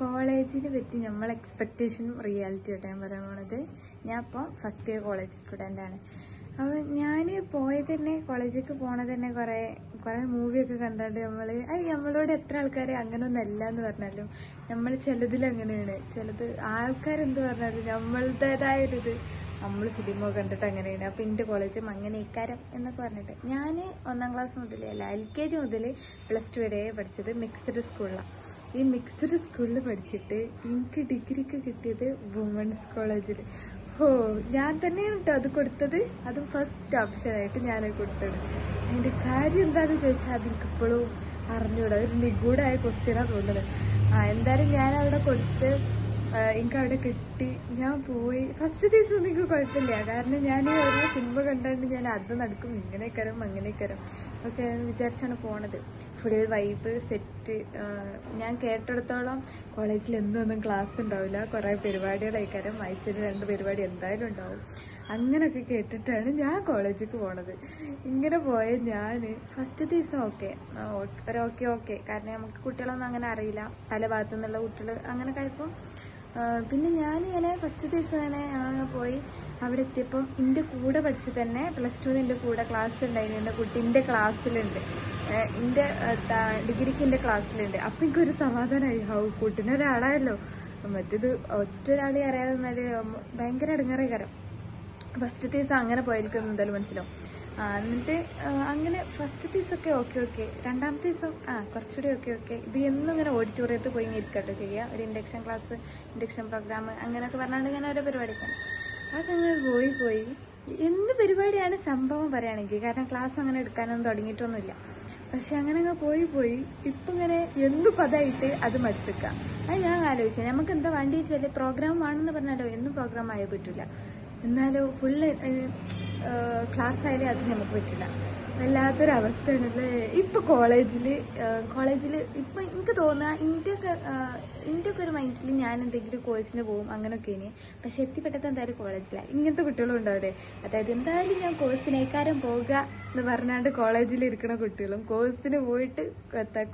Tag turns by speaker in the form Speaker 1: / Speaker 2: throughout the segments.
Speaker 1: കോളേജിനെ പറ്റി നമ്മൾ എക്സ്പെക്ടേഷനും റിയാലിറ്റിയായിട്ട് ഞാൻ പറയാൻ പോണത്. ഞാൻ ഇപ്പോൾ ഫസ്റ്റ് ഇയർ കോളേജ് സ്റ്റുഡൻ്റ് ആണ്. അപ്പോൾ ഞാൻ പോയത് തന്നെ കോളേജിലേക്ക് പോണത് തന്നെ കുറേ മൂവിയൊക്കെ കണ്ടാണ്ട് നമ്മളോട് എത്ര ആൾക്കാർ അങ്ങനെയൊന്നും അല്ല എന്ന് പറഞ്ഞാലും നമ്മൾ ചിലതിലങ്ങനെയാണ്. ചിലത് ആൾക്കാരെന്ത് പറഞ്ഞാലും നമ്മളുടേതായൊരിത് നമ്മൾ ഫിലിമൊക്കെ കണ്ടിട്ട് അങ്ങനെയാണ്. അപ്പം എൻ്റെ കോളേജും അങ്ങനെ ഇക്കാരം എന്നൊക്കെ പറഞ്ഞിട്ട് ഞാൻ 1ാം ക്ലാസ് മുതൽ LKG മുതൽ +2 വരെ പഠിച്ചത് മിക്സ്ഡ് സ്കൂളിലാണ്. ഈ മിക്സ്ഡ് സ്കൂളിൽ പഠിച്ചിട്ട് എനിക്ക് ഡിഗ്രിക്ക് കിട്ടിയത് വുമൻസ് കോളേജിൽ. ഞാൻ തന്നെയാണ് കേട്ടോ അത് കൊടുത്തത്. അത് ഫസ്റ്റ് ഓപ്ഷനായിട്ട് ഞാൻ കൊടുത്തത്. അതിൻ്റെ കാര്യം എന്താണെന്ന് ചോദിച്ചാൽ അതെനിക്കിപ്പോഴും അറിഞ്ഞൂടാ. ഒരു നിഗൂഢമായ ക്വസ്റ്റ്യനാണ് തോന്നുന്നത്. എന്തായാലും ഞാൻ അവിടെ കൊടുത്ത് എനിക്ക് അവിടെ കിട്ടി. ഞാൻ പോയി ഫസ്റ്റ് ദിവസം ഒന്നും എനിക്ക് കുഴപ്പമില്ല. കാരണം ഞാൻ ഓരോ സിനിമ കണ്ടുകൊണ്ട് ഞാൻ അത് നടക്കും, ഇങ്ങനെ കരം അങ്ങനെ കരം ഒക്കെ വിചാരിച്ചാണ് പോണത്. Full vibe set. ഞാൻ കേട്ടിടത്തോളം കോളേജിൽ ഒന്നും ക്ലാസ് ഉണ്ടാവില്ല, കുറേ പരിപാടികളായിക്കാരം, ആഴ്ചയിൽ 2 പരിപാടി എന്തായാലും ഉണ്ടാവും. അങ്ങനെയൊക്കെ കേട്ടിട്ടാണ് ഞാൻ കോളേജിലേക്ക് പോണത്. ഇങ്ങനെ പോയ ഞാൻ ഫസ്റ്റ് ദിവസം ഓക്കെ കാരണം നമുക്ക് കുട്ടികളൊന്നും അങ്ങനെ അറിയില്ല, പല ഭാഗത്തു നിന്നുള്ള കുട്ടികൾ അങ്ങനെ കഴിപ്പം. പിന്നെ ഞാനിങ്ങനെ ഫസ്റ്റ് ദിവസം അങ്ങനെ പോയി അവിടെ എത്തിയപ്പം എൻ്റെ കൂടെ പഠിച്ച് തന്നെ +2 എൻ്റെ കൂടെ ക്ലാസ് ഉണ്ടായിരുന്നു. എൻ്റെ കുട്ടി എൻ്റെ ക്ലാസ്സിലുണ്ട്, എൻ്റെ ഡിഗ്രിക്ക് എൻ്റെ ക്ലാസ്സിലുണ്ട്. അപ്പം എനിക്കൊരു സമാധാനമായി. കൂട്ടിനൊരാളായല്ലോ. മറ്റേത് ഒറ്റൊരാളെ അറിയാതെ ഭയങ്കര ഇടങ്ങേറേക്കാരം. ഫസ്റ്റ് ദിവസം അങ്ങനെ പോയിരിക്കും എന്തായാലും മനസ്സിലാവും. എന്നിട്ട് അങ്ങനെ ഫസ്റ്റ് ദിവസമൊക്കെ ഓക്കെ. രണ്ടാമത്തെ ദിവസം കുറച്ചുകൂടി ഓക്കെ. ഇത് എന്നും ഇങ്ങനെ ഓഡിറ്റോറിയത്തിൽ പോയി ഇരിക്കട്ടെ ചെയ്യുക. ഒരു ഇൻഡക്ഷൻ ക്ലാസ്, ഇൻഡക്ഷൻ പ്രോഗ്രാം അങ്ങനെയൊക്കെ പറഞ്ഞാണ്ട് ഇങ്ങനെ ഓരോ പരിപാടിക്കാണ്. അതൊക്കെ അങ്ങനെ പോയി എന്ത് പരിപാടിയാണ് സംഭവം പറയുകയാണെങ്കിൽ. കാരണം ക്ലാസ് അങ്ങനെ എടുക്കാനൊന്നും തുടങ്ങിയിട്ടൊന്നുമില്ല. പക്ഷെ അങ്ങനെ പോയി ഇപ്പം ഇങ്ങനെ എന്ത് പദമായിട്ട് അത് മടുത്തിക്കുക. അത് ഞാൻ ആലോചിച്ചത് നമുക്ക് എന്താ വേണ്ടി വെച്ചാൽ പ്രോഗ്രാം വേണമെന്ന് പറഞ്ഞാലോ എന്നും പ്രോഗ്രാം ആയാൽ പറ്റില്ല. എന്നാലോ ഫുള്ള് ക്ലാസ് ആയാലും അത് നമുക്ക് പറ്റില്ല. വല്ലാത്തൊരവസ്ഥയാണല്ലേ ഇപ്പൊ കോളേജിൽ ഇപ്പൊ എനിക്ക് തോന്നുക എൻ്റെ ഒക്കെ ഒരു മൈൻഡിൽ ഞാൻ എന്തെങ്കിലും കോഴ്സിന് പോകും അങ്ങനെയൊക്കെ ഇനി. പക്ഷെ എത്തിപ്പെട്ടത് എന്തായാലും കോളേജിലാണ്. ഇങ്ങനത്തെ കുട്ടികളും ഉണ്ടാവില്ലേ, അതായത് എന്തായാലും ഞാൻ കോഴ്സിനേക്കാരം പോകുക എന്ന് പറഞ്ഞാണ്ട് കോളേജിലിരിക്കുന്ന കുട്ടികളും കോഴ്സിന് പോയിട്ട്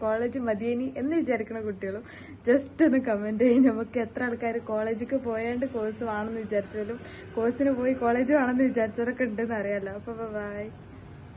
Speaker 1: കോളേജ് മതിയേനി എന്ന് വിചാരിക്കുന്ന കുട്ടികളും ജസ്റ്റ് ഒന്ന് കമന്റ് ചെയ്യും. നമുക്ക് എത്ര ആൾക്കാർ കോളേജിലേക്ക് പോയാണ്ട് കോഴ്സ് വേണമെന്ന് വിചാരിച്ചാലും കോഴ്സിന് പോയി കോളേജ് വേണമെന്ന് വിചാരിച്ചവരൊക്കെ ഉണ്ടെന്ന് അറിയാലോ. അപ്പൊ ബൈ.